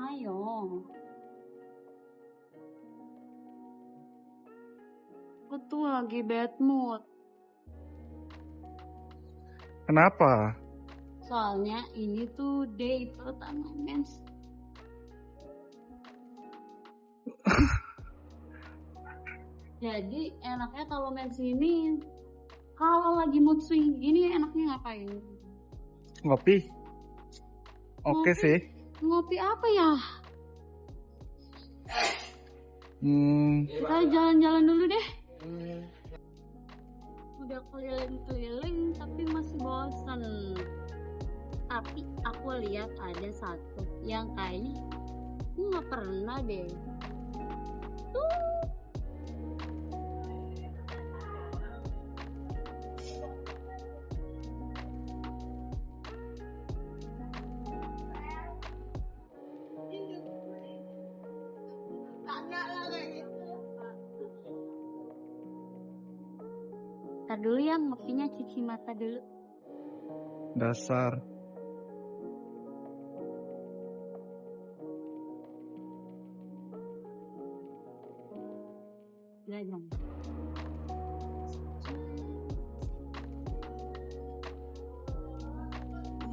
Ayo. Aku tuh lagi bad mood. Kenapa? Soalnya ini tuh day pertama mens. Jadi enaknya kalau mens ini, kalau lagi mood swing gini enaknya ngapain? Ngopi? Oke Ngopi? sih. Ngopi apa ya? Kita jalan-jalan dulu deh. Udah keliling-keliling tapi masih bosan. Tapi aku lihat ada satu yang kayaknya aku nggak pernah deh. Tuh. Ntar dulu ya, ngopinya cuci mata dulu. Dasar. Gajang.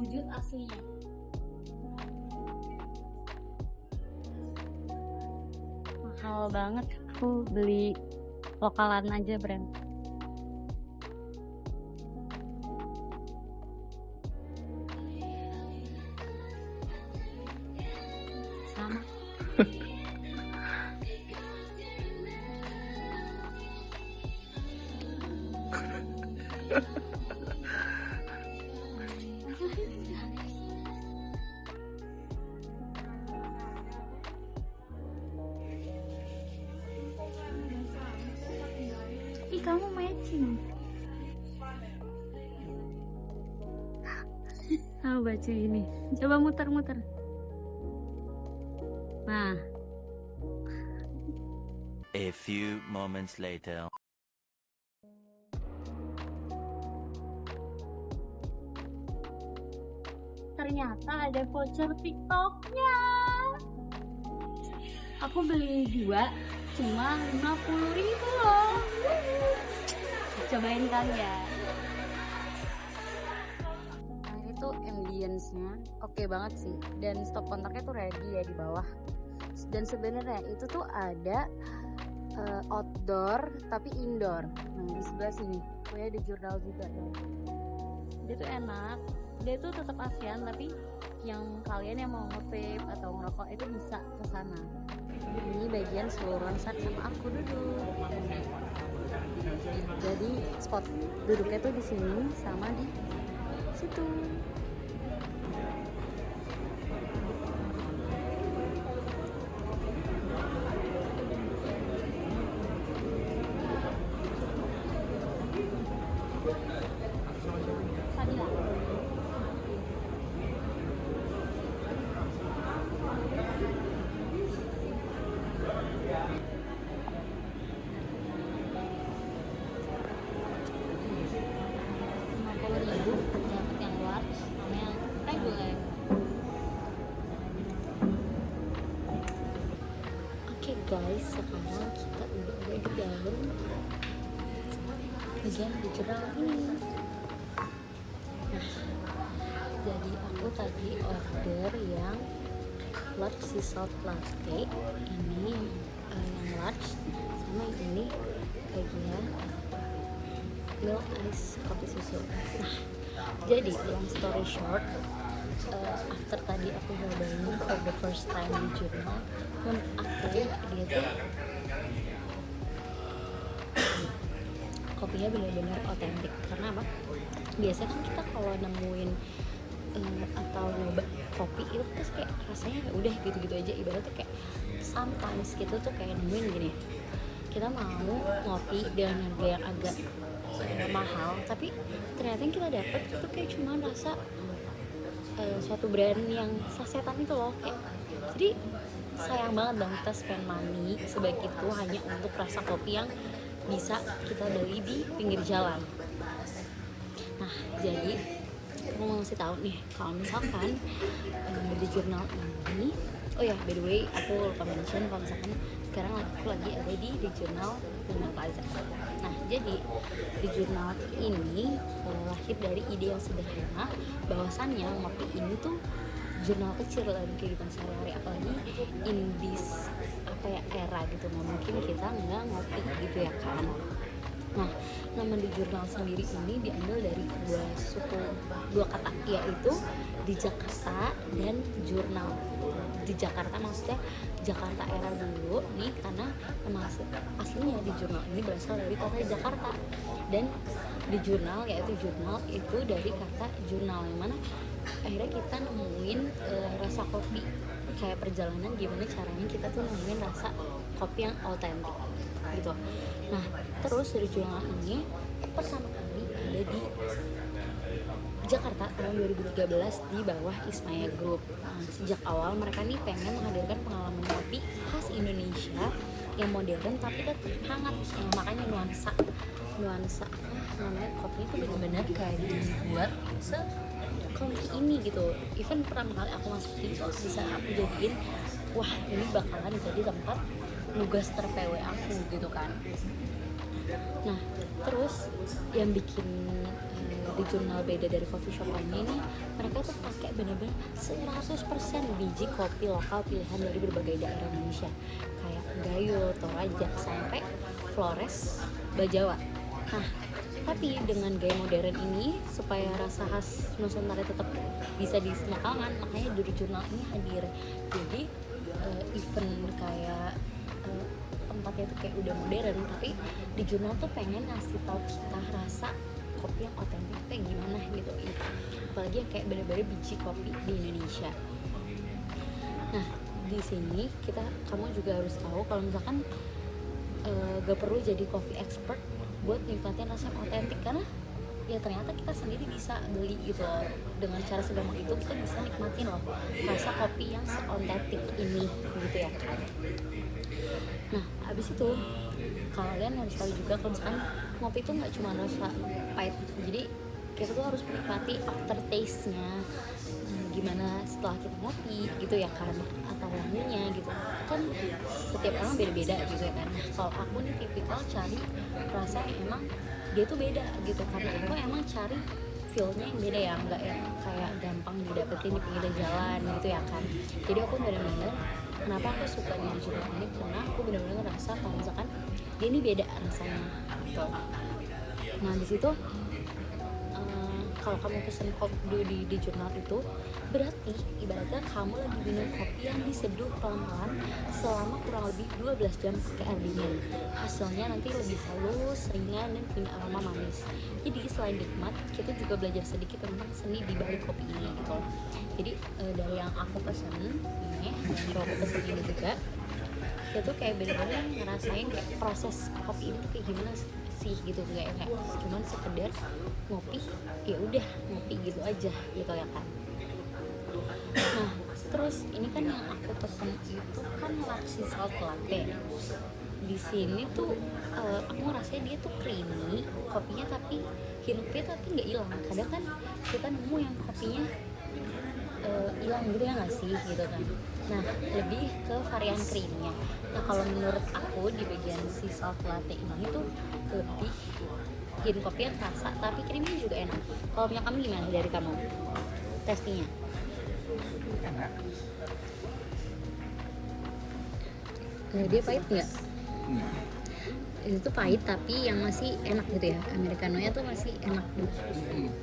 Wujud aslinya. Mahal banget, aku beli lokalan aja brand. Sama. Ih, kamu matching. Tahu baju ini. Coba muter-muter. Nah, A few moments later. ternyata ada voucher TikToknya. Aku beli 2 cuma 50.000 loh. Cobain kali ya. Nah, itu ambience-nya oke banget sih, dan stop kontaknya tuh ready ya di bawah. Dan sebenarnya itu tuh ada outdoor tapi indoor. Nah, di sebelah sini gue ada jurnal juga dong. Dia tuh enak, dia tuh tetap ASEAN tapi yang kalian yang mau nge-vape atau ngerokok itu bisa ke sana. Ini bagian seluruhan saat sama aku duduk. Jadi spot duduknya tuh di sini sama di situ. Dapat yang large sama yang regular. Oke guys, sekarang kita udah ada di dalam bagian di jurnal ini. Nah, jadi aku tadi order yang large sea salt latte, ini yang large, sama yang ini bagian milk ice kopi susu. Nah, jadi long story short, after tadi aku nyobain for the first time di jurnal, menurut aku dia tuh kopinya benar-benar otentik. Karena apa? Biasanya kan kita kalau nemuin atau nyoba kopi itu terus kayak rasanya udah gitu-gitu aja, ibaratnya kayak sometimes gitu tuh kayak nemuin gini, kita mau ngopi dengan harga yang agak mahal, tapi ternyata yang kita dapat itu kayak cuma rasa suatu brand yang sasetan itu loh, kayak jadi sayang banget dong kita spend money sebaik itu hanya untuk rasa kopi yang bisa kita beli di pinggir jalan. Nah, jadi mau ngasih tahu nih kalau misalkan di jurnal ini, oh ya by the way aku lupa mention kalau misalkan sekarang aku lagi ada di jurnal Tuna Plaza. Nah jadi di jurnal ini lahir dari ide yang sederhana bahwasannya ngopi ini tuh jurnal kecil dari kehidupan sehari-hari, apalagi in this era gitu, nah mungkin kita nggak ngopi gitu ya kan. Nah nama di jurnal sendiri ini diambil dari dua kata, yaitu di Jakarta dan jurnal. Di Jakarta maksudnya Jakarta era dulu nih, karena nama aslinya di jurnal ini berasal dari kata Jakarta, dan di jurnal yaitu jurnal itu dari kata jurnal, yang mana akhirnya kita nemuin rasa kopi, kayak perjalanan gimana caranya kita tuh nemuin rasa kopi yang autentik gitu. Nah terus dari jurnal ini pertama kali ada di Jakarta tahun 2013 di bawah Ismaya Group. Nah, sejak awal mereka nih pengen menghadirkan pengalaman kopi khas Indonesia yang modern tapi tetap hangat, makanya nuansa namanya kopi itu benar-benar kayak dibuat se-comfy ini gitu. Even pertama kali aku masuk sini tuh bisa aku jadiin, wah ini bakalan jadi tempat nugas ter-PW aku gitu kan. Nah terus yang bikin di jurnal beda dari coffee shop lainnya ini, mereka tuh pakai bener-bener 100% biji kopi lokal pilihan dari berbagai daerah Indonesia, kayak Gayo, Toraja, sampai Flores, Bajawa. Nah tapi dengan gaya modern ini, supaya rasa khas Nusantara tetap bisa di semua kalangan, makanya di jurnal ini hadir. Jadi event kayak tempatnya tuh kayak udah modern, tapi di jurnal tuh pengen ngasih tahu kita rasa kopi yang otentik kayak gimana gitu, apalagi yang kayak bener-bener biji kopi di Indonesia. Nah di sini kamu juga harus tahu kalau misalkan gak perlu jadi coffee expert buat nikmatin rasa otentik, karena ya ternyata kita sendiri bisa beli gitu loh. Dengan cara segampang itu kita bisa nikmatin loh rasa kopi yang seotentik ini gitu ya kan. Nah abis itu kalian harus tahu juga kalau misalkan ngopi itu nggak cuma rasa pahit, jadi kita tuh harus menikmati aftertaste-nya, gimana setelah kita ngopi gitu ya kan, atau wanginya gitu kan, setiap orang beda-beda gitu ya kan. Kalau aku nih tipikal cari rasa yang emang dia tuh beda gitu, karena aku emang cari feel-nya yang beda ya, nggak yang kayak gampang didapetin di pinggir jalan gitu ya kan. Jadi aku bener-bener, kenapa aku suka di jurnal ini, karena aku bener-bener ngerasa kalau misalkan dia ini beda rasanya gitu. Nah di situ kalau kamu pesen kopi di jurnal itu, berarti ibaratnya kamu lagi minum kopi yang diseduh pelan-pelan selama kurang lebih 12 jam pakai air dingin. Hasilnya nanti lebih halus, ringan, dan punya aroma manis. Jadi selain nikmat, kita juga belajar sedikit tentang seni di balik kopi ini gitu. Jadi dari yang aku pesen ini, dan aku pesen ini juga, kita tuh kayak bener-bener ngerasain kayak proses kopi ini tuh kayak gimana sih gitu, kayak cuman sekedar ngopi, ya udah ngopi gitu aja gitu ya kan. Nah terus ini kan yang aku pesen itu kan Luxy Salt Latte. Di sini tuh aku ngerasa dia tuh creamy kopinya, tapi hintnya tapi nggak hilang. Kadang kan kita nemu yang kopinya hilang gitu ya nggak sih gitu kan. Nah lebih ke varian creamnya. Nah kalau menurut aku di bagian si salt latte ini tuh lebih hint kopi yang rasa tapi creamnya juga enak. Kalau punya kamu gimana dari kamu testingnya? Enak. Dia pahit nggak? Itu tuh pahit tapi yang masih enak gitu ya, americanonya tuh masih enak gitu.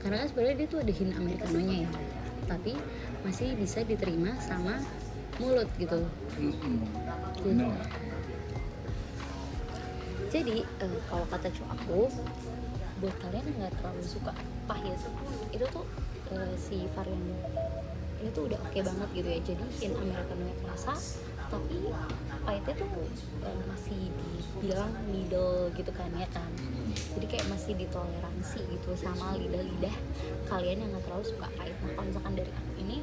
Karena kan sebenarnya dia tuh ada hint americanonya ya, tapi masih bisa diterima sama mulut gitu. No. Jadi kalau kata cowok aku, buat kalian yang nggak terlalu suka pahit, itu tuh si varian ini tuh udah oke banget gitu ya. Jadi hint americanonya kerasa, tapi pahitnya tuh masih dibilang middle gitu kan ya kan, jadi kayak masih ditoleransi gitu sama lidah-lidah kalian yang nggak terlalu suka pahit. Nah kalau misalkan dari aku ini,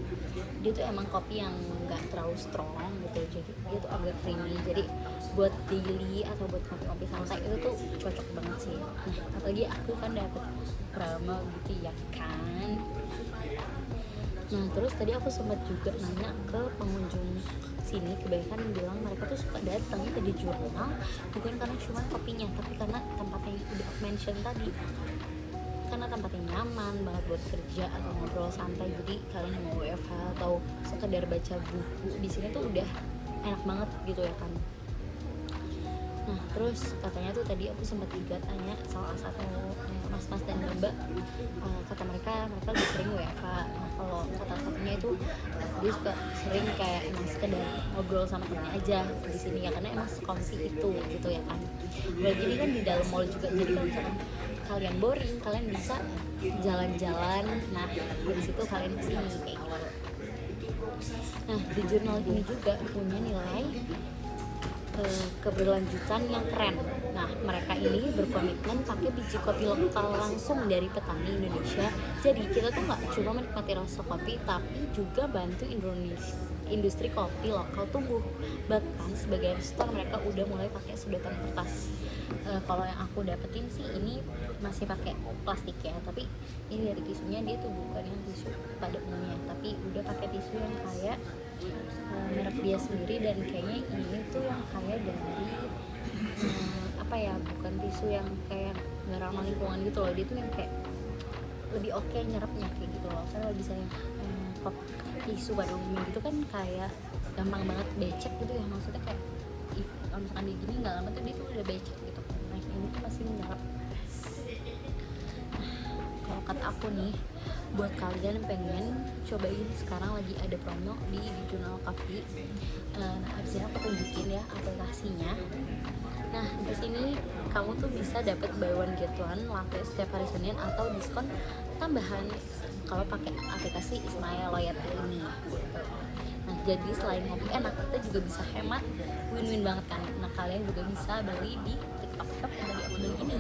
dia tuh emang kopi yang nggak terlalu strong gitu, jadi dia tuh agak creamy, jadi buat daily atau buat kopi-kopi santai itu tuh cocok banget sih. Nah apalagi aku kan dapet promo gitu ya kan. Nah terus tadi aku sempat juga nanya ke pengunjung sini, kebanyakan bilang mereka tuh suka datang ke The Journal bukan karena cuma kopinya, tapi karena tempatnya yang udah aku mention tadi, karena tempatnya nyaman banget buat kerja atau ngobrol santai. Jadi kalian yang mau WFH atau sekedar baca buku di sini tuh udah enak banget gitu ya kan. Nah terus katanya tuh tadi aku sempat juga tanya salah satu mas-mas dan mbak, kata mereka lebih sering WFH. Nah kalau kata satunya itu dia suka sering kayak emang sekedar ngobrol sama temennya aja di sini ya, karena emang sekomsi itu gitu ya kan. Lagi ini kan di dalam mall juga, jadi kalau misalkan kalian boring, kalian bisa jalan-jalan. Nah dari situ kalian kesini kayak gitu. Nah di jurnal ini juga punya nilai keberlanjutan yang keren. Nah mereka ini berkomitmen pakai biji kopi lokal langsung dari petani Indonesia. Jadi kita tuh nggak cuma menikmati rasa kopi, tapi juga bantu industri kopi lokal tumbuh. Bahkan sebagai store mereka udah mulai pakai sedotan kertas. Kalau yang aku dapetin sih ini masih pakai plastik ya, tapi ini dari tisunya dia tuh bukan yang tisu pada umumnya, tapi udah pakai tisu yang kayak merek dia sendiri, dan kayaknya ini tuh yang kayak dari apa ya, bukan tisu yang kayak nggak ramah lingkungan gitu loh, dia tuh yang kayak lebih oke nyerapnya kayak gitu loh. Karena kalau bisa yang tisu pada umumnya gitu kan kayak gampang banget becek gitu ya, maksudnya kayak kalau misalkan dia gini nggak lama tuh dia tuh udah becek gitu. Nah ini tuh masih nyerap. Kalau kata aku nih, buat kalian yang pengen cobain, sekarang lagi ada promo di Journal Coffee. Nah abis ini aku tunjukin ya aplikasinya. Nah di sini kamu tuh bisa dapat buy one get one latte setiap hari Senin, atau diskon tambahan kalau pakai aplikasi Ismail Loyalty ini gitu. Nah jadi selain ngopi enak, kita juga bisa hemat, win-win banget kan. Nah kalian juga bisa beli di TikTok Shop yang tadi aku beli ini.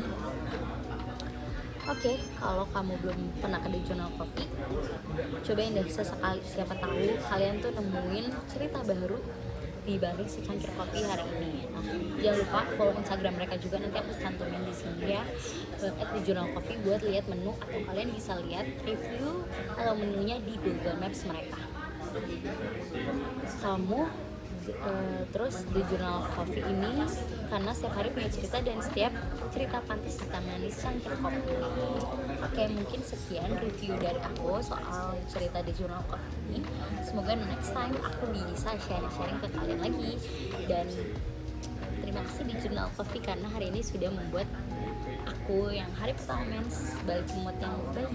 Oke, kalau kamu belum pernah ke The Journal Coffee, cobain deh sesekali, siapa tahu kalian tuh nemuin cerita baru di balik secangkir kopi hari ini. Nah, jangan lupa follow Instagram mereka juga, nanti aku cantumin di sini ya, The Journal Coffee, buat lihat menu, atau kalian bisa lihat review atau menunya di Google Maps mereka. Kamu terus The Journal Coffee ini karena setiap hari punya cerita, dan setiap cerita pantas ditangani secangkir kopi. Oke, mungkin sekian review dari aku soal cerita The Journal Coffee ini. Semoga next time aku bisa sharing-sharing ke kalian lagi. Dan terima kasih The Journal Coffee karena hari ini sudah membuat aku yang hari pertama mens balik ke mood yang baik.